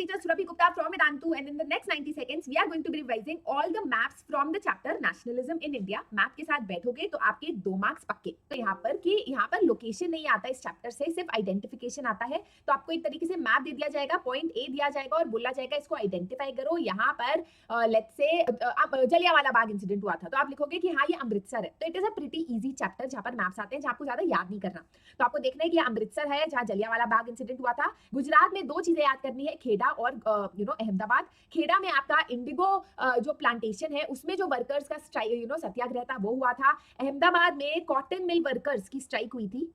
teacher Surabhi Gupta from Vedantu, and in the next 90 seconds we are going to be revising all the maps from the chapter Nationalism in India. Map के साथ बैठोगे तो आपके 2 marks पक्के। तो यहाँ पर लोकेशन नहीं आता इस चैप्टर से, सिर्फ आइडेंटिफिकेशन आता है। तो आपको एक तरीके से मैप दे दिया जाएगा, पॉइंट ए दिया जाएगा और बोला जाएगा इसको आइडेंटिफाई करो। यहाँ पर let's say Jallianwala Bagh incident हुआ था, तो आप लिखोगे कि हाँ ये अमृतसर है। तो it is a pretty easy chapter जहाँ पर मैप्स आते हैं, जहाँ आपको ज्यादा याद नहीं करना। तो आपको देखना है कि अमृतसर है जहाँ जलियांवाला बाग इंसिडेंट हुआ था। गुजरात में 2 चीजें याद करनी है, खेड़ा और अहमदाबाद। खेड़ा में आपका इंडिगो जो प्लांटेशन है उसमें जो वर्कर्स का स्ट्राइक सत्याग्रह था वो हुआ था। अहमदाबाद में कॉटन मिल वर्कर्स की स्ट्राइक हुई थी।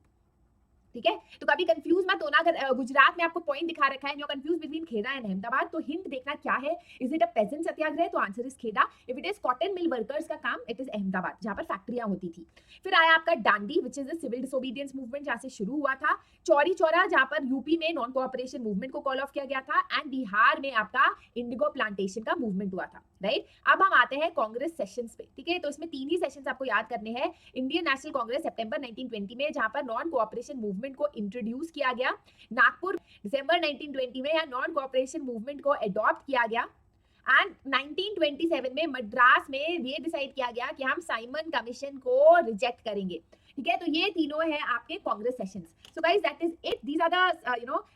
ठीक है, तो कभी कंफ्यूज मत होना। अगर गुजरात में आपको पॉइंट दिखा रखा है, you confuse between Kheda and Ahmedabad, तो हिंट देखना क्या है। Is it a peasant satyagraha? तो answer is Kheda. If it is cotton mill workers का काम, इट इज अहमदाबाद जहां पर फैक्ट्रियां होती थी। फिर आया आपका Dandi which is the civil disobedience movement जहां से शुरू हुआ था। चौरी चौरा जहां पर यूपी में नॉन कोऑपरेशन मूवमेंट को कॉल ऑफ किया गया था। एंड बिहार में आपका इंडिगो प्लांटेशन का मूवमेंट हुआ था। राइट, अब हम आते हैं कांग्रेस सेशंस पे। ठीक है, तो इसमें 3 ही सेशंस आपको याद करने हैं। इंडियन नेशनल कांग्रेस सितंबर 1920 में जहां पर नॉन कोऑपरेशन मूवमेंट को इंट्रोड्यूस किया गया। नागपुर दिसंबर 1920 में यहाँ नॉन कोऑपरेशन मूवमेंट को अडॉप्ट किया गया। एंड 1927 में मद्रास में ये डिसाइड किया गया कि हम साइमन कमीशन को रिजेक्ट करेंगे। ठीक है, तो ये तीनों है आपके Congress sessions. So guys that is it, these are the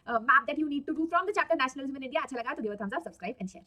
map that you need to do from the chapter nationalism in India. अच्छा लगा तो give a thumbs up, subscribe and share.